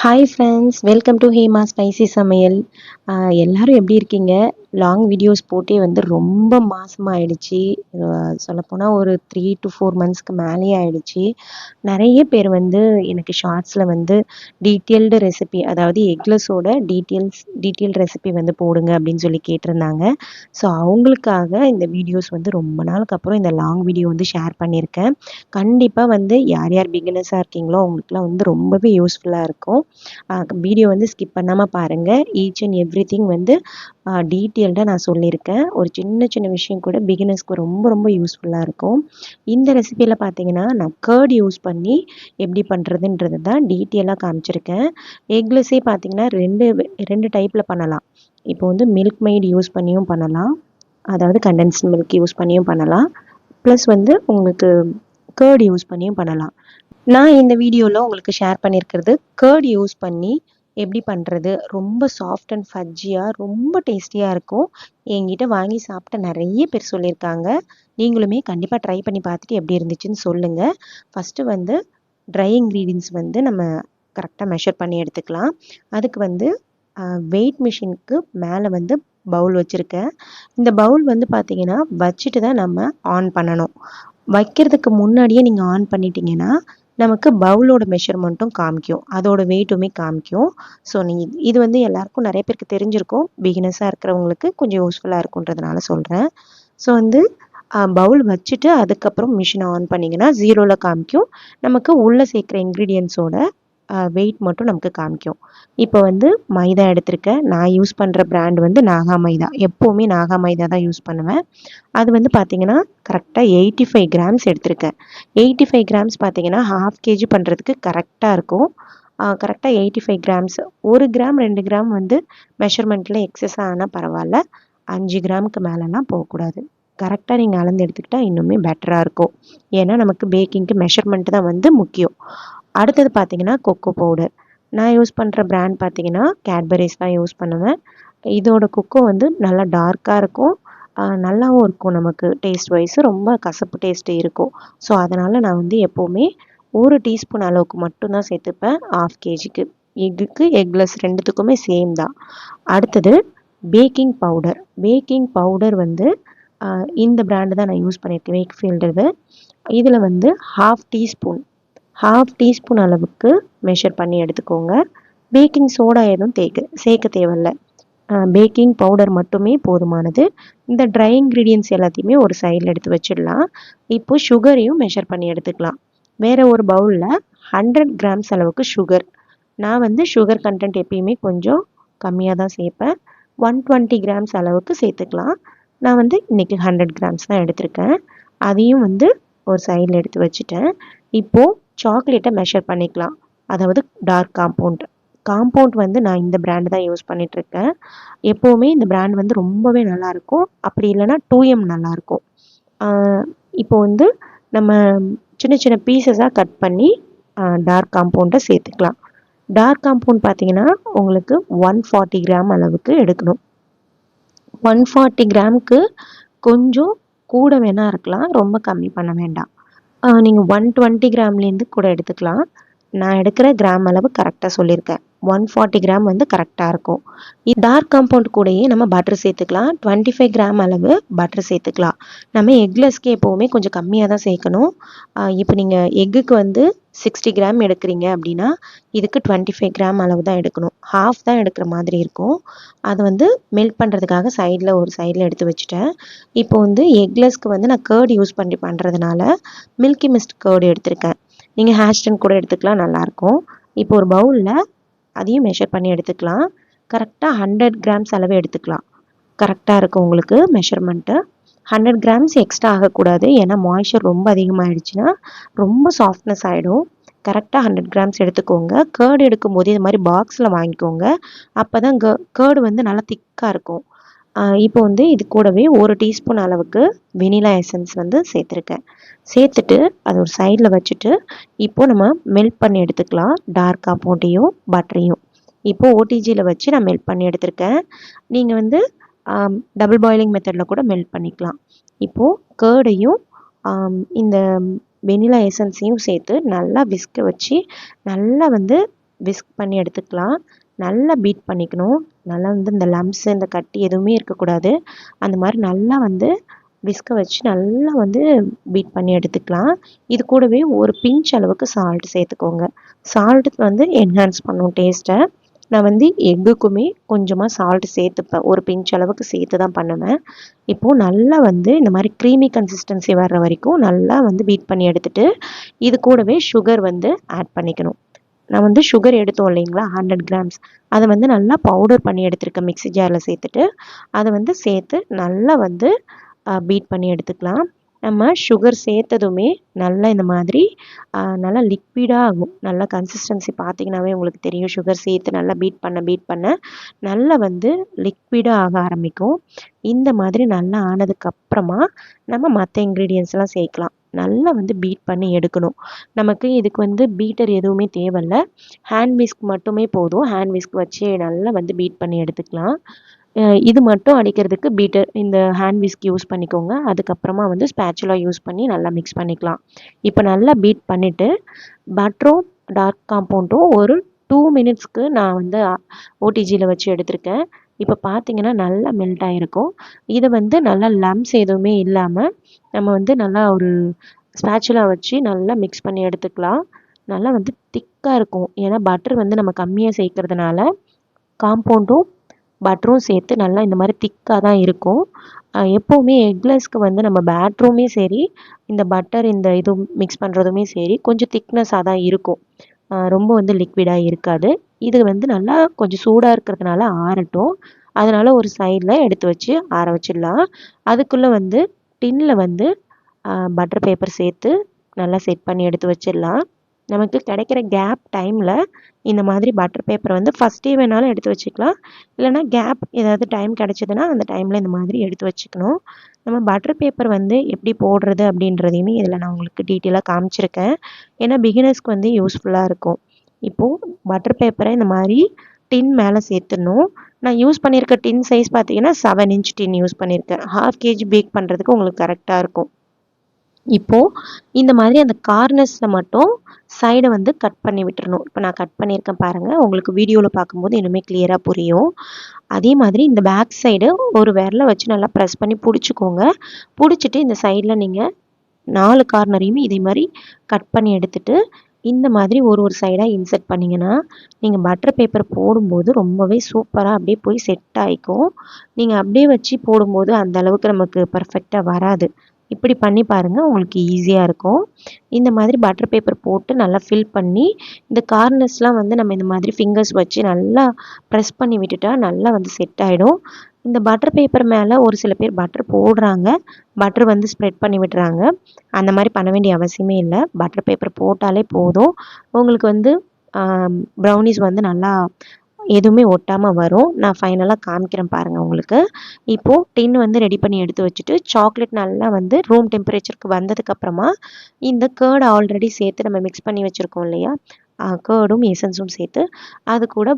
Hi friends, welcome to Hema spicy சமையல். எல்லாரும் எப்படி இருக்கீங்க? லாங் வீடியோஸ் போட்டே வந்து ரொம்ப மாசமாயிடுச்சு. சொல்லப்போனால் ஒரு 3 to 4 monthsக்கு மேலேயே ஆயிடுச்சு. நிறைய பேர் வந்து எனக்கு ஷார்ட்ஸில் வந்து டீட்டெயில்டு ரெசிபி, அதாவது எக்லெஸோட டீட்டெயில் ரெசிபி வந்து போடுங்க அப்படின்னு சொல்லி கேட்டிருந்தாங்க. ஸோ அவங்களுக்காக இந்த வீடியோஸ் வந்து ரொம்ப நாளுக்கு அப்புறம் இந்த லாங் வீடியோ வந்து ஷேர் பண்ணியிருக்கேன். கண்டிப்பாக வந்து யார் யார் பிகினர்ஸாக இருக்கீங்களோ அவங்களுக்குலாம் வந்து ரொம்பவே யூஸ்ஃபுல்லாக இருக்கும். வீடியோ வந்து ஸ்கிப் பண்ணாமல் பாருங்கள். ஈச் அண்ட் எவ்ரி திங் வந்து டீட்டெயில்டாக நான் சொல்லியிருக்கேன். ஒரு சின்ன சின்ன விஷயம் கூட பிகினர்ஸ்க்கு ரொம்ப ரொம்ப யூஸ்ஃபுல்லாக இருக்கும். இந்த ரெசிபியில் பார்த்தீங்கன்னா நான் கர்ட் யூஸ் பண்ணி எப்படி பண்ணுறதுன்றது தான் டீட்டெயிலாக காமிச்சிருக்கேன். எக்லெஸ்ஸே பார்த்தீங்கன்னா ரெண்டு டைப்பில் பண்ணலாம். இப்போ வந்து மில்க் மெய்ட் யூஸ் பண்ணியும் பண்ணலாம், அதாவது கண்டென்ஸ்டு மில்க் யூஸ் பண்ணியும் பண்ணலாம். ப்ளஸ் வந்து உங்களுக்கு கர்ட் யூஸ் பண்ணியும் பண்ணலாம். நான் இந்த வீடியோவில் உங்களுக்கு ஷேர் பண்ணியிருக்கிறது கர்ட் யூஸ் பண்ணி எப்படி பண்ணுறது. ரொம்ப சாஃப்ட் அண்ட் ஃபஜ்ஜியாக ரொம்ப டேஸ்டியாக இருக்கும். என்கிட்ட வாங்கி சாப்பிட்ட நிறைய பேர் சொல்லியிருக்காங்க. நீங்களுமே கண்டிப்பாக ட்ரை பண்ணி பார்த்துட்டு எப்படி இருந்துச்சுன்னு சொல்லுங்கள். ஃபஸ்ட்டு வந்து ட்ரை இன்க்ரீடியன்ஸ் வந்து நம்ம கரெக்டாக மெஷர் பண்ணி எடுத்துக்கலாம். அதுக்கு வந்து வெயிட் மிஷினுக்கு மேலே வந்து பவுல் வச்சுருக்கேன். இந்த பவுல் வந்து பார்த்தீங்கன்னா வச்சுட்டு தான் நம்ம ஆன் பண்ணணும். வைக்கிறதுக்கு முன்னாடியே நீங்கள் ஆன் பண்ணிட்டீங்கன்னா நமக்கு பவுலோட மெஷர்மெண்ட்டும் காமிக்கும், அதோட வெயிட்டுமே காமிக்கும். ஸோ இது வந்து எல்லாருக்கும் நிறைய பேருக்கு தெரிஞ்சிருக்கும். பிகினர்ஸாக இருக்கிறவங்களுக்கு கொஞ்சம் யூஸ்ஃபுல்லாக இருக்குன்றதுனால சொல்கிறேன். ஸோ வந்து பவுல் வச்சுட்டு அதுக்கப்புறம் மிஷினை ஆன் பண்ணிங்கன்னா 0ல் காமிக்கும். நமக்கு உள்ளே சேர்க்குற இன்க்ரீடியன்ஸோட வெயிட் மட்டும் நமக்கு காமிக்கும். இப்போ வந்து மைதா எடுத்திருக்கேன். நான் யூஸ் பண்ணுற பிராண்ட் வந்து நாகா மைதா. எப்போவுமே நாகா மைதா தான் யூஸ் பண்ணுவேன். அது வந்து பார்த்தீங்கன்னா கரெக்டாக 85 கிராம்ஸ் எடுத்திருக்கேன். 85 கிராம்ஸ் பார்த்தீங்கன்னா 1/2 kg பண்ணுறதுக்கு கரெக்டாக இருக்கும். கரெக்டாக 85 கிராம்ஸ். 1 கிராம் 2 கிராம் வந்து மெஷர்மெண்ட்டில் எக்ஸஸ் ஆனால் பரவாயில்ல. 5 கிராமுக்கு மேலெலாம் போகக்கூடாது. கரெக்டாக நீங்கள் அளந்து எடுத்துக்கிட்டால் இன்னுமே பெட்டராக இருக்கும். ஏன்னா நமக்கு பேக்கிங்க்கு மெஷர்மெண்ட்டு தான் வந்து முக்கியம். அடுத்தது பார்த்தீங்கன்னா கொக்கோ பவுடர். நான் யூஸ் பண்ணுற பிராண்ட் பார்த்தீங்கன்னா கேட்பரிஸ் தான் யூஸ் பண்ணுவேன். இதோட கொக்கோ வந்து நல்லா டார்க்காக இருக்கும். நல்லாவும் இருக்கும். நமக்கு டேஸ்ட் வைஸ் ரொம்ப கசப்பு டேஸ்ட்டு இருக்கும். ஸோ அதனால் நான் வந்து எப்போவுமே 1 டீஸ்பூன் அளவுக்கு மட்டும்தான் சேர்த்துப்பேன் 1/2 kgக்கு. எக்குக்கு எக்லெஸ் ரெண்டுத்துக்குமே சேம் தான். அடுத்தது பேக்கிங் பவுடர். பேக்கிங் பவுடர் வந்து இந்த பிராண்டு தான் நான் யூஸ் பண்ணியிருக்கேன், வேக்ஃபீல்டு. இதில் வந்து 1/2 டீஸ்பூன் அளவுக்கு மெஷர் பண்ணி எடுத்துக்கோங்க. பேக்கிங் சோடா எதுவும் சேர்க்க தேவையில்லை. பேக்கிங் பவுடர் மட்டுமே போதுமானது. இந்த ட்ரை இன்க்ரீடியன்ஸ் எல்லாத்தையுமே ஒரு சைடில் எடுத்து வச்சிடலாம். இப்போ சுகரையும் மெஷர் பண்ணி எடுத்துக்கலாம். வேறு ஒரு பவுலில் 100 கிராம்ஸ் அளவுக்கு சுகர். நான் வந்து சுகர் கண்டென்ட் எப்பயுமே கொஞ்சம் கம்மியாக தான் சேர்ப்பேன். 120 கிராம்ஸ் அளவுக்கு சேர்த்துக்கலாம். நான் வந்து இன்றைக்கி 100 கிராம்ஸ் தான் எடுத்திருக்கேன். அதையும் வந்து ஒரு சைடில் எடுத்து வச்சுட்டேன். இப்போது சாக்லேட்டை மெஷர் பண்ணிக்கலாம். அதாவது டார்க் காம்பவுண்ட் வந்து நான் இந்த பிராண்டு தான் யூஸ் பண்ணிகிட்ருக்கேன். எப்போவுமே இந்த பிராண்ட் வந்து ரொம்பவே நல்லாயிருக்கும். அப்படி இல்லைன்னா 2M நல்லாயிருக்கும். இப்போ வந்து நம்ம சின்ன சின்ன பீசஸாக கட் பண்ணி டார்க் காம்பவுண்டை சேர்த்துக்கலாம். டார்க் காம்பவுண்ட் பார்த்தீங்கன்னா உங்களுக்கு 140 கிராம் அளவுக்கு எடுக்கணும். 140 கிராமுக்கு கொஞ்சம் கூட வேணால் இருக்கலாம், ரொம்ப கம்மி பண்ண வேண்டாம். நீங்கள் 120 கிராம்லேருந்து கூட எடுத்துக்கலாம். நான் எடுக்கிற கிராம் அளவு கரெக்டாக சொல்லியிருக்கேன். 140 கிராம் வந்து கரெக்டாக இருக்கும். டார்க் காம்பவுண்ட் கூடயே நம்ம பட்டர் சேர்த்துக்கலாம். 25 கிராம் அளவு பட்டர் சேர்த்துக்கலாம். நம்ம எக்லெஸ்க்கு எப்போவுமே கொஞ்சம் கம்மியாக தான் சேர்க்கணும். இப்போ நீங்கள் எக்குக்கு வந்து 60 கிராம் எடுக்கிறீங்க அப்படின்னா இதுக்கு 25 கிராம் அளவு தான் எடுக்கணும். ஹாஃப் தான் எடுக்கிற மாதிரி இருக்கும். அதை வந்து மெல்ட் பண்ணுறதுக்காக ஒரு சைடில் எடுத்து வச்சுட்டேன். இப்போ வந்து எக்லெஸ்க்கு வந்து நான் கர்ட் யூஸ் பண்ணி பண்ணுறதுனால மில்கி மிஸ்ட் கர்டு எடுத்திருக்கேன். நீங்கள் ஹேஷ்டன் கூட எடுத்துக்கலாம், நல்லாயிருக்கும். இப்போ ஒரு பவுலில் அதையும் மெஷர் பண்ணி எடுத்துக்கலாம். கரெக்டாக 100 கிராம்ஸ் அளவு எடுத்துக்கலாம். கரெக்டாக இருக்கும் உங்களுக்கு மெஷர்மெண்ட்டு. 100 கிராம்ஸ் எக்ஸ்ட்ரா ஆகக்கூடாது. ஏன்னா மாய்ஸ்சர் ரொம்ப அதிகமாகிடுச்சுன்னா ரொம்ப சாஃப்ட்னஸ் ஆகிடும். கரெக்டாக 100 கிராம்ஸ் எடுத்துக்கோங்க. கர்டு எடுக்கும்போது இது மாதிரி பாக்ஸில் வாங்கிக்கோங்க. அப்போ தான் கர்டு வந்து நல்லா திக்காக இருக்கும். இப்போ வந்து இது கூடவே 1 டீஸ்பூன் அளவுக்கு வெனிலா எசன்ஸ் வந்து சேர்த்துட்டு அதை ஒரு சைடில் வச்சுட்டு இப்போது நம்ம மெல்ட் பண்ணி எடுத்துக்கலாம் டார்க் காம்பவுண்டையும் பட்டரையும். இப்போது ஓடிஜியில் வச்சு நான் மெல்ட் பண்ணி எடுத்திருக்கேன். நீங்கள் வந்து டபுள் பாயிலிங் மெத்தடில் கூட மெல்ட் பண்ணிக்கலாம். இப்போது கர்டையும் இந்த வெனிலா எசன்ஸையும் சேர்த்து நல்லா விஸ்க வச்சு நல்லா வந்து விஸ்க் பண்ணி எடுத்துக்கலாம். நல்லா பீட் பண்ணிக்கணும். நல்லா வந்து இந்த லம்ஸ் இந்த கட்டி எதுவுமே இருக்கக்கூடாது. அந்த மாதிரி நல்லா வந்து விஸ்க வச்சு நல்லா வந்து பீட் பண்ணி எடுத்துக்கலாம். இது கூடவே ஒரு பிஞ்ச் அளவுக்கு சால்ட் சேர்த்துக்கோங்க. சால்ட் வந்து என்ஹான்ஸ் பண்ணும் டேஸ்ட்டை. நான் வந்து எக்குக்குமே கொஞ்சமாக சால்ட் சேர்த்துப்பேன். ஒரு பிஞ்ச் அளவுக்கு சேர்த்து தான் பண்ணுவேன். இப்போது நல்லா வந்து இந்த மாதிரி க்ரீமி கன்சிஸ்டன்சி வர்ற வரைக்கும் நல்லா வந்து பீட் பண்ணி எடுத்துட்டு இது கூடவே சுகர் வந்து ஆட் பண்ணிக்கணும். நான் வந்து சுகர் எடுத்தோம் இல்லைங்களா 100 கிராம்ஸ், அதை வந்து நல்லா பவுடர் பண்ணி எடுத்துருக்கேன் மிக்ஸி ஜாரில் சேர்த்துட்டு. அதை வந்து சேர்த்து நல்லா வந்து பீட் பண்ணி எடுத்துக்கலாம். நம்ம சுகர் சேர்த்ததுமே நல்லா இந்த மாதிரி நல்லா லிக்விடாக ஆகும். நல்லா கன்சிஸ்டன்சி பார்த்தீங்கன்னாவே உங்களுக்கு தெரியும். சுகர் சேர்த்து நல்லா பீட் பண்ண நல்லா வந்து லிக்விடாக ஆக ஆரம்பிக்கும். இந்த மாதிரி நல்லா ஆனதுக்கப்புறமா நம்ம மற்ற இன்க்ரீடியன்ஸ்லாம் சேர்க்கலாம். நல்லா வந்து பீட் பண்ணி எடுக்கணும். நமக்கு இதுக்கு வந்து பீட்டர் எதுவுமே தேவையில்ல. ஹேண்ட் விஸ்க் மட்டுமே போதும். ஹேண்ட் விஸ்க் வச்சு நல்லா வந்து பீட் பண்ணி எடுத்துக்கலாம். இது மட்டும் அடிக்கிறதுக்கு பீட்டர் இந்த ஹேண்ட் விஸ்க் யூஸ் பண்ணிக்கோங்க. அதுக்கப்புறமா வந்து ஸ்பேச்சுலா யூஸ் பண்ணி நல்லா மிக்ஸ் பண்ணிக்கலாம். இப்போ நல்லா பீட் பண்ணிவிட்டு பட்டரும் டார்க் காம்பவுண்டும் ஒரு 2 மினிட்ஸ்க்கு நான் வந்து ஓடிஜியில் வச்சு எடுத்திருக்கேன். இப்போ பார்த்தீங்கன்னா நல்லா மெல்ட் ஆகிருக்கும். இதை வந்து நல்லா லம்ஸ் எதுவுமே இல்லாமல் நம்ம வந்து நல்லா ஒரு ஸ்பேச்சுலா வச்சு நல்லா மிக்ஸ் பண்ணி எடுத்துக்கலாம். நல்லா வந்து திக்காக இருக்கும். ஏன்னா பட்டர் வந்து நம்ம கம்மியாக சேர்க்கறதுனால காம்பவுண்டும் பட்டரும் சேர்த்து நல்லா இந்த மாதிரி திக்காக தான் இருக்கும். எப்போவுமே எக்லெஸ்க்கு வந்து நம்ம பேட்டருமே சரி இந்த பட்டர் இந்த இது மிக்ஸ் பண்ணுறதுமே சரி கொஞ்சம் திக்னஸாக தான் இருக்கும். ரொம்ப வந்து லிக்விடாக இருக்காது. இது வந்து நல்லா கொஞ்சம் சூடாக இருக்கிறதுனால ஆறட்டும். அதனால் ஒரு சைடில் எடுத்து வச்சு ஆற வச்சிடலாம். அதுக்குள்ளே வந்து டின்னில் வந்து பட்டர் பேப்பர் சேர்த்து நல்லா செட் பண்ணி எடுத்து வச்சிடலாம். நமக்கு கிடைக்கிற கேப் டைமில் இந்த மாதிரி பட்டர் பேப்பரை வந்து ஃபஸ்ட்டே வேணாலும் எடுத்து வச்சுக்கலாம். இல்லைனா கேப் ஏதாவது டைம் கிடச்சிதுன்னா அந்த டைமில் இந்த மாதிரி எடுத்து வச்சுக்கணும். நம்ம பட்டர் பேப்பர் வந்து எப்படி போடுறது அப்படின்றதையுமே இதில் நான் உங்களுக்கு டீட்டெயிலாக காமிச்சிருக்கேன். ஏன்னா பிகினர்ஸ்க்கு வந்து யூஸ்ஃபுல்லாக இருக்கும். இப்போது பட்டர் பேப்பரை இந்த மாதிரி டின் மேலே சேர்த்துடணும். நான் யூஸ் பண்ணியிருக்க டின் சைஸ் பார்த்தீங்கன்னா 7 இன்ச் டின் யூஸ் பண்ணியிருக்கேன். 1/2 kg பேக் பண்ணுறதுக்கு உங்களுக்கு கரெக்டாக இருக்கும். இப்போது இந்த மாதிரி அந்த கார்னர்ஸில் மட்டும் சைடை வந்து கட் பண்ணி விட்டுறணும். இப்போ நான் கட் பண்ணியிருக்கேன் பாருங்கள். உங்களுக்கு வீடியோவில் பார்க்கும்போது இன்னுமே கிளியராக புரியும். அதே மாதிரி இந்த பேக் சைடு ஒரு விரலை வச்சு நல்லா ப்ரெஸ் பண்ணி பிடிச்சிக்கோங்க. பிடிச்சிட்டு இந்த சைடில் நீங்கள் 4 கார்னரையுமே இதே மாதிரி கட் பண்ணி எடுத்துட்டு இந்த மாதிரி ஒரு சைடாக இன்சர்ட் பண்ணிங்கன்னா நீங்கள் பட்டர் பேப்பர் போடும்போது ரொம்பவே சூப்பராக அப்படியே போய் செட் ஆகிக்கும். நீங்கள் அப்படியே வச்சு போடும்போது அந்த அளவுக்கு நமக்கு பர்ஃபெக்டாக வராது. இப்படி பண்ணி பாருங்கள், உங்களுக்கு ஈஸியாக இருக்கும். இந்த மாதிரி பட்டர் பேப்பர் போட்டு நல்லா ஃபில் பண்ணி இந்த கார்னர்ஸ்லாம் வந்து நம்ம இந்த மாதிரி ஃபிங்கர்ஸ் வச்சு நல்லா ப்ரெஸ் பண்ணி விட்டுட்டா நல்லா வந்து செட் ஆகிடும். இந்த பட்டர் பேப்பர் மேலே ஒரு சில பேர் பட்டர் போடுறாங்க, பட்டர் வந்து ஸ்ப்ரெட் பண்ணி விடுறாங்க. அந்த மாதிரி பண்ண வேண்டிய அவசியமே இல்லை. பட்டர் பேப்பர் போட்டாலே போதும். உங்களுக்கு வந்து ப்ரௌனிஸ் வந்து நல்லா எதுவுமே ஒட்டாமல் வரும். நான் ஃபைனலாக காமிக்கிறேன் பாருங்கள் உங்களுக்கு. இப்போது டின் வந்து ரெடி பண்ணி எடுத்து வச்சுட்டு சாக்லேட் நல்லா வந்து ரூம் டெம்பரேச்சருக்கு வந்ததுக்கப்புறமா இந்த கேர்டு ஆல்ரெடி சேர்த்து நம்ம மிக்ஸ் பண்ணி வச்சுருக்கோம் இல்லையா, கேர்டும் எசன்ஸும் சேர்த்து அது கூட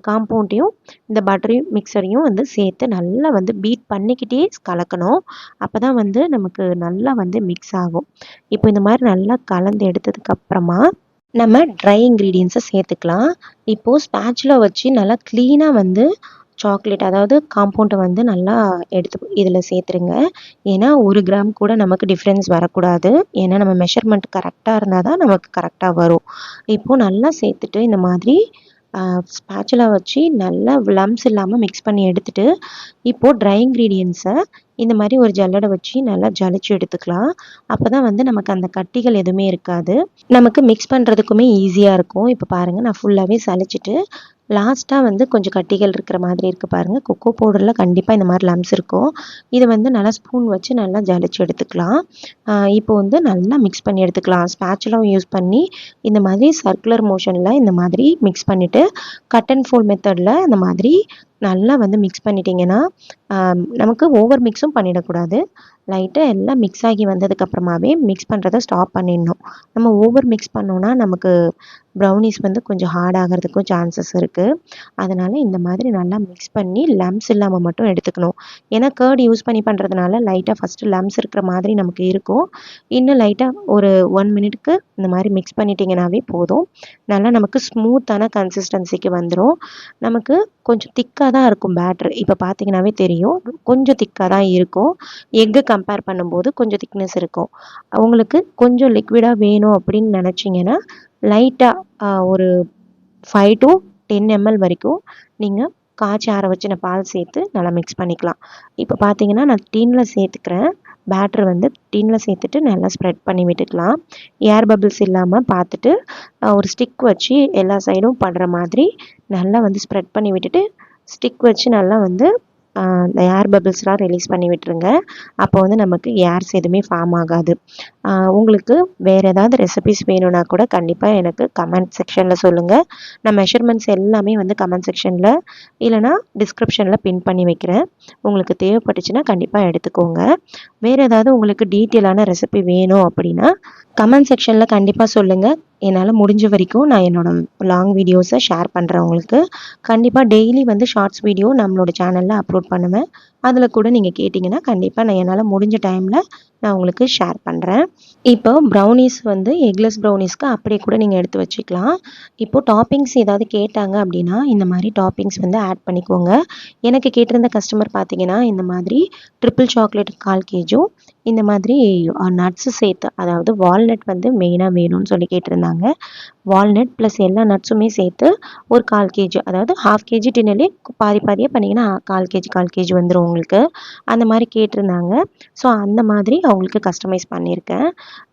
காம்பவுண்டையும் இந்த பட்டரையும் மிக்சரையும் வந்து சேர்த்து நல்லா வந்து பீட் பண்ணிக்கிட்டே கலக்கணும். அப்போ தான் வந்து நமக்கு நல்லா வந்து மிக்ஸ் ஆகும். இப்போ இந்த மாதிரி நல்லா கலந்து எடுத்ததுக்கப்புறமா நம்ம ட்ரை இன்க்ரீடியன்ஸை சேர்த்துக்கலாம். இப்போது ஸ்பேச்சுலா வச்சு நல்லா க்ளீனாக வந்து சாக்லேட் அதாவது காம்பவுண்டை வந்து நல்லா எடுத்து இதில் சேர்த்துருங்க. ஏன்னா 1 கிராம் கூட நமக்கு டிஃப்ரென்ஸ் வரக்கூடாது. ஏன்னா நம்ம மெஷர்மெண்ட் கரெக்டாக இருந்தால் தான் நமக்கு கரெக்டாக வரும். இப்போது நல்லா சேர்த்துட்டு இந்த மாதிரி ஸ்பேச்சுலா வச்சு நல்லா லம்ஸ் இல்லாமல் மிக்ஸ் பண்ணி எடுத்துட்டு இப்போது ட்ரை இன்க்ரீடியன்ஸை இந்த மாதிரி ஒரு ஜல்லடை வச்சு நல்லா ஜலிச்சு எடுத்துக்கலாம். அப்போ தான் வந்து நமக்கு அந்த கட்டிகள் எதுவுமே இருக்காது. நமக்கு மிக்ஸ் பண்ணுறதுக்குமே ஈஸியாக இருக்கும். இப்போ பாருங்கள், நான் ஃபுல்லாகவே சலிச்சிட்டு லாஸ்ட்டாக வந்து கொஞ்சம் கட்டிகள் இருக்கிற மாதிரி இருக்குது பாருங்கள். கொக்கோ பவுடரில் கண்டிப்பாக இந்த மாதிரி லம்ஸ் இருக்கும். இதை வந்து நல்லா ஸ்பூன் வச்சு நல்லா ஜலிச்சு எடுத்துக்கலாம். இப்போ வந்து நல்லா மிக்ஸ் பண்ணி எடுத்துக்கலாம். ஸ்பேச்சுலாவும் யூஸ் பண்ணி இந்த மாதிரி சர்க்குலர் மோஷனில் இந்த மாதிரி மிக்ஸ் பண்ணிவிட்டு கட் அண்ட் ஃபோல்ட் மெத்தடில் இந்த மாதிரி நல்லா வந்து மிக்ஸ் பண்ணிட்டீங்கன்னா, நமக்கு ஓவர் மிக்ஸும் பண்ணிடக்கூடாது. லைட்டா எல்லாம் மிக்ஸ் ஆகி வந்ததுக்கப்புறமாவே மிக்ஸ் பண்ணுறத ஸ்டாப் பண்ணிடணும். நம்ம ஓவர் மிக்ஸ் பண்ணோன்னா நமக்கு ப்ரௌனீஸ் வந்து கொஞ்சம் ஹார்ட் ஆகிறதுக்கும் சான்சஸ் இருக்குது. அதனால் இந்த மாதிரி நல்லா மிக்ஸ் பண்ணி லம்ப்ஸ் இல்லாமல் மட்டும் எடுத்துக்கணும். ஏன்னா கர்ட் யூஸ் பண்ணி பண்ணுறதுனால லைட்டாக ஃபஸ்ட்டு லம்ப்ஸ் இருக்கிற மாதிரி நமக்கு இருக்கும். இன்னும் லைட்டாக ஒரு 1 மினிட்க்கு இந்த மாதிரி மிக்ஸ் பண்ணிட்டீங்கன்னாவே போதும். நல்லா நமக்கு ஸ்மூத்தான கன்சிஸ்டன்சிக்கு வந்துடும். நமக்கு கொஞ்சம் திக்காக தான் இருக்கும் பேட்ரு. இப்போ பார்த்தீங்கன்னாவே தெரியும், கொஞ்சம் திக்காக தான் இருக்கும். எக்கு கம்பேர் பண்ணும்போது கொஞ்சம் திக்னஸ் இருக்கும். உங்களுக்கு கொஞ்சம் லிக்விடாக வேணும் அப்படின்னு நினச்சிங்கன்னா லைட்டாக ஒரு 5 to 10 ml வரைக்கும் நீங்கள் காய்ச்சி ஆற வச்சின பால் சேர்த்து நல்லா மிக்ஸ் பண்ணிக்கலாம். இப்போ பார்த்தீங்கன்னா நான் டின்னில் சேர்த்துக்கிறேன். பேட்டர் வந்து டின்னில் சேர்த்துட்டு நல்லா ஸ்ப்ரெட் பண்ணி விட்டுக்கலாம். ஏர் பபிள்ஸ் இல்லாமல் பார்த்துட்டு ஒரு ஸ்டிக் வச்சு எல்லா சைடும் படுற மாதிரி நல்லா வந்து ஸ்ப்ரெட் பண்ணி விட்டுட்டு ஸ்டிக் வச்சு நல்லா வந்து இந்த ஏர் பபிள்ஸ்லாம் ரிலீஸ் பண்ணி விட்டுருங்க. அப்போ வந்து நமக்கு ஏர்ஸ் எதுவுமே ஃபார்ம் ஆகாது. உங்களுக்கு வேறு ஏதாவது ரெசிபிஸ் வேணும்னா கூட கண்டிப்பாக எனக்கு கமெண்ட் செக்ஷனில் சொல்லுங்கள். நான் மெஷர்மெண்ட்ஸ் எல்லாமே வந்து கமெண்ட் செக்ஷனில் இல்லைனா டிஸ்கிரிப்ஷனில் பின் பண்ணி வைக்கிறேன். உங்களுக்கு தேவைப்பட்டுச்சுன்னா கண்டிப்பாக எடுத்துக்கோங்க. வேறு ஏதாவது உங்களுக்கு டீட்டெயிலான ரெசிபி வேணும் அப்படின்னா கமெண்ட் செக்ஷனில் கண்டிப்பாக சொல்லுங்கள். என்னால் முடிஞ்ச வரைக்கும் நான் என்னோடய லாங் வீடியோஸை ஷேர் பண்ணுறேன் உங்களுக்கு. கண்டிப்பாக டெய்லி வந்து ஷார்ட்ஸ் வீடியோ நம்மளோட சேனலில் அப்லோட் பண்ணுவேன். அதில் கூட நீங்கள் கேட்டிங்கன்னா கண்டிப்பாக நான் என்னால் முடிஞ்ச டைமில் நான் உங்களுக்கு ஷேர் பண்ணுறேன். இப்போ ப்ரௌனீஸ் வந்து எக்லெஸ் ப்ரௌனீஸ்க்கு அப்படியே கூட நீங்கள் எடுத்து வச்சுக்கலாம். இப்போது டாப்பிங்ஸ் ஏதாவது கேட்டாங்க அப்படின்னா இந்த மாதிரி டாப்பிங்ஸ் வந்து ஆட் பண்ணிக்கோங்க. எனக்கு கேட்டிருந்த கஸ்டமர் பார்த்தீங்கன்னா இந்த மாதிரி ட்ரிபிள் சாக்லேட் 1/4 kg இந்த மாதிரி நட்ஸு சேர்த்து, அதாவது வால்நட் வந்து மெயினாக வேணும்னு சொல்லி கேட்டிருந்தாங்க. வால்நட் ப்ளஸ் எல்லா நட்ஸுமே சேர்த்து ஒரு 1/4 kg, அதாவது 1/2 kg டின்னலே பாதி பாதியாக பண்ணிங்கன்னா 1/4 kg வந்துடும் உங்களுக்கு. அந்த மாதிரி கேட்டிருந்தாங்க. ஸோ அந்த மாதிரி அவங்களுக்கு கஸ்டமைஸ் பண்ணியிருக்கேன்.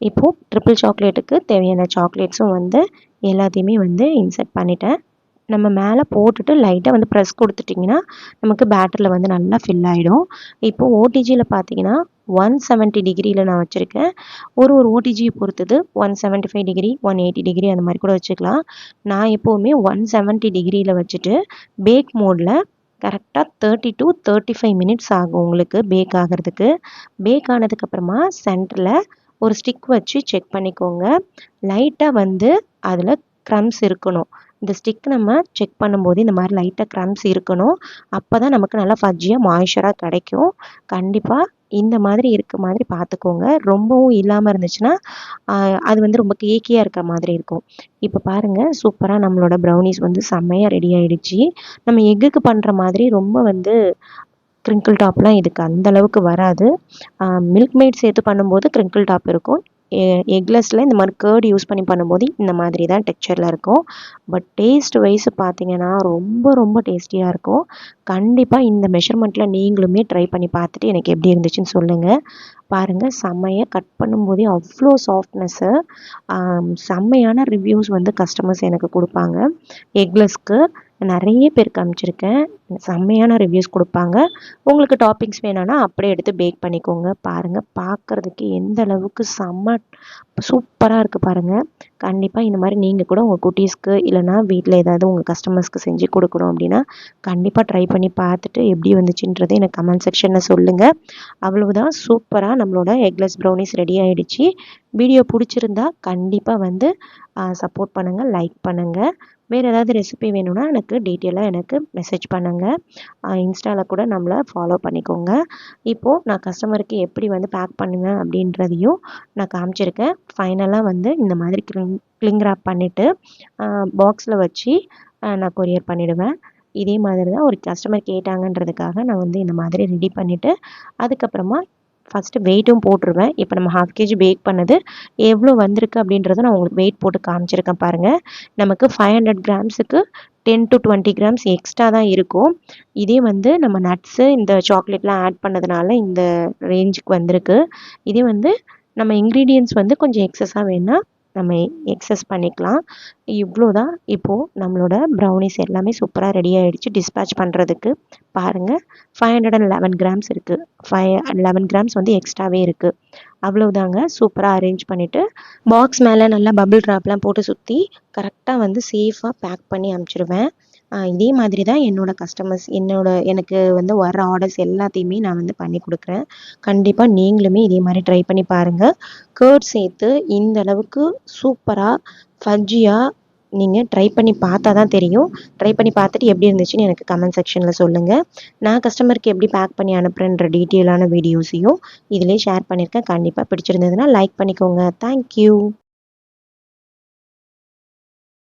இப்போது ட்ரிபிள் சாக்லேட்டுக்கு தேவையான சாக்லேட்ஸும் வந்து எல்லாத்தையுமே வந்து இன்சர்ட் பண்ணிட்டேன். நம்ம மேலே போட்டுட்டு லைட்டாக வந்து ப்ரெஸ் கொடுத்துட்டிங்கன்னா நமக்கு பேட்டரில் வந்து நல்லா ஃபில் ஆகிடும். இப்போது ஓடிஜியில் பார்த்தீங்கன்னா 170 டிகிரியில் நான் வச்சுருக்கேன். ஒரு ஓடிஜியை பொறுத்தது 175 டிகிரி 180 டிகிரி அந்த மாதிரி கூட வச்சுக்கலாம். நான் எப்போவுமே 170 டிகிரியில் வச்சுட்டு பேக் மோடில் கரெக்டாக 30 to 35 மினிட்ஸ் ஆகும் உங்களுக்கு பேக் ஆகிறதுக்கு. பேக் ஆனதுக்கப்புறமா சென்டரில் ஒரு ஸ்டிக் வச்சு செக் பண்ணிக்கோங்க. லைட்டாக வந்து அதில் க்ரம்ஸ் இருக்கணும். இந்த ஸ்டிக் நம்ம செக் பண்ணும்போது இந்த மாதிரி லைட்டாக க்ரம்ஸ் இருக்கணும். அப்போ தான் நமக்கு நல்லா ஃபஜ்ஜியாக மாய்ஸ்சராக கிடைக்கும். கண்டிப்பாக இந்த மாதிரி இருக்க மாதிரி பார்த்துக்கோங்க. ரொம்பவும் இல்லாமல் இருந்துச்சுன்னா அது வந்து ரொம்ப கேக்கியாக இருக்க மாதிரி இருக்கும். இப்போ பாருங்கள், சூப்பராக நம்மளோட ப்ரௌனீஸ் வந்து செம்மையாக ரெடி ஆகிடுச்சு. நம்ம எக்குக்கு பண்ணுற மாதிரி ரொம்ப வந்து க்ரிங்கிள் டாப்லாம் இதுக்கு அந்தளவுக்கு வராது. மில்க் மெய்ட் சேர்த்து பண்ணும்போது க்ரிங்கிள் டாப் இருக்கும். எக்லெஸில் இந்த மாதிரி கர்ட் யூஸ் பண்ணி பண்ணும்போது இந்த மாதிரி தான் டெக்ஸ்சரில் இருக்கும். பட் டேஸ்ட் வைஸ் பார்த்தீங்கன்னா ரொம்ப ரொம்ப டேஸ்டியாக இருக்கும். கண்டிப்பாக இந்த மெஷர்மெண்ட்டில் நீங்களுமே ட்ரை பண்ணி பார்த்துட்டு எனக்கு எப்படி இருந்துச்சுன்னு சொல்லுங்கள். பாருங்கள், செம்மையாக கட் பண்ணும்போதே அவ்வளோ சாஃப்ட்னஸ்ஸு. செம்மையான ரிவ்யூஸ் வந்து கஸ்டமர்ஸ் எனக்கு கொடுப்பாங்க. எக்லெஸ்க்கு நிறைய பேருக்கு அனுப்பிச்சிருக்கேன். செம்மையான ரிவ்யூஸ் கொடுப்பாங்க. உங்களுக்கு டாப்பிங்ஸ் வேணும்னா அப்படியே எடுத்து பேக் பண்ணிக்கோங்க. பாருங்கள், பார்க்குறதுக்கு எந்த அளவுக்கு செம்ம சூப்பராக இருக்குது பாருங்கள். கண்டிப்பாக இந்த மாதிரி நீங்கள் கூட உங்கள் குட்டீஸ்க்கு இல்லைனா வீட்டில் ஏதாவது உங்கள் கஸ்டமர்ஸ்க்கு செஞ்சு கொடுக்கணும் அப்படின்னா கண்டிப்பாக ட்ரை பண்ணி பார்த்துட்டு எப்படி வந்துச்சுன்றதை எனக்கு கமெண்ட் செக்ஷனில் சொல்லுங்கள். அவ்வளவுதான், சூப்பராக நம்மளோட எக்லெஸ் ப்ரௌனீஸ் ரெடி ஆகிடுச்சு. வீடியோ பிடிச்சிருந்தா கண்டிப்பாக வந்து சப்போர்ட் பண்ணுங்கள், லைக் பண்ணுங்கள். வேறு ஏதாவது ரெசிபி வேணும்னா எனக்கு டீட்டெயிலாக எனக்கு மெசேஜ் பண்ணுங்கள். இன்ஸ்டாவில் கூட நம்மளை ஃபாலோ பண்ணிக்கோங்க. இப்போது நான் கஸ்டமருக்கு எப்படி வந்து பேக் பண்ணுவேன் அப்படின்றதையும் நான் காமிச்சிருக்கேன். ஃபைனலாக வந்து இந்த மாதிரி கிளிங் ராப் பண்ணிவிட்டு பாக்ஸில் வச்சு நான் கொரியர் பண்ணிவிடுவேன். இதே மாதிரி தான் ஒரு கஸ்டமர் கேட்டாங்கன்றதுக்காக நான் வந்து இந்த மாதிரி ரெடி பண்ணிவிட்டு அதுக்கப்புறமா ஃபஸ்ட்டு வெயிட்டும் போட்டுருவேன். இப்போ நம்ம 1/2 kg பேக் பண்ணது எவ்வளோ வந்திருக்கு அப்படின்றத நான் உங்களுக்கு வெயிட் போட்டு காமிச்சிருக்கேன் பாருங்கள். நமக்கு 500 கிராம்ஸுக்கு 10 to 20 கிராம்ஸ் எக்ஸ்ட்ரா தான் இருக்கும். இதே வந்து நம்ம நட்ஸு இந்த சாக்லேட்லாம் ஆட் பண்ணதுனால இந்த ரேஞ்சுக்கு வந்திருக்கு. இதே வந்து நம்ம இன்க்ரீடியன்ட்ஸ் வந்து கொஞ்சம் எக்ஸஸாக வேணால் நம்ம எக்ஸஸ் பண்ணிக்கலாம். இவ்வளோ தான். இப்போது நம்மளோட ப்ரௌனீஸ் எல்லாமே சூப்பராக ரெடி ஆகிடுச்சு டிஸ்பேட்ச் பண்ணுறதுக்கு. பாருங்கள், 511 கிராம்ஸ் இருக்குது. 11 கிராம்ஸ் வந்து எக்ஸ்ட்ராவே இருக்குது. அவ்வளவுதாங்க. சூப்பராக அரேஞ்ச் பண்ணிவிட்டு பாக்ஸ் மேலே நல்லா பபிள் ட்ராப்லாம் போட்டு சுற்றி கரெக்டாக வந்து சேஃபாக பேக் பண்ணி அனுப்பிச்சிடுவேன். இதே மாதிரி தான் என்னோட கஸ்டமர்ஸ் எனக்கு வந்து வர ஆர்டர்ஸ் எல்லாத்தையுமே நான் வந்து பண்ணி கொடுக்குறேன். கண்டிப்பாக நீங்களுமே இதே மாதிரி ட்ரை பண்ணி பாருங்கள். கேர்ட் சேர்த்து இந்த அளவுக்கு சூப்பராக ஃபஜ்ஜியாக நீங்கள் ட்ரை பண்ணி பார்த்தா தான் தெரியும். ட்ரை பண்ணி பார்த்துட்டு எப்படி இருந்துச்சுன்னு எனக்கு கமெண்ட் செக்ஷனில் சொல்லுங்கள். நான் கஸ்டமருக்கு எப்படி பேக் பண்ணி அனுப்புகிறேன்ற டீட்டெயிலான வீடியோஸையும் இதிலே ஷேர் பண்ணியிருக்கேன். கண்டிப்பாக பிடிச்சிருந்ததுன்னா லைக் பண்ணிக்கோங்க. தேங்க்யூ.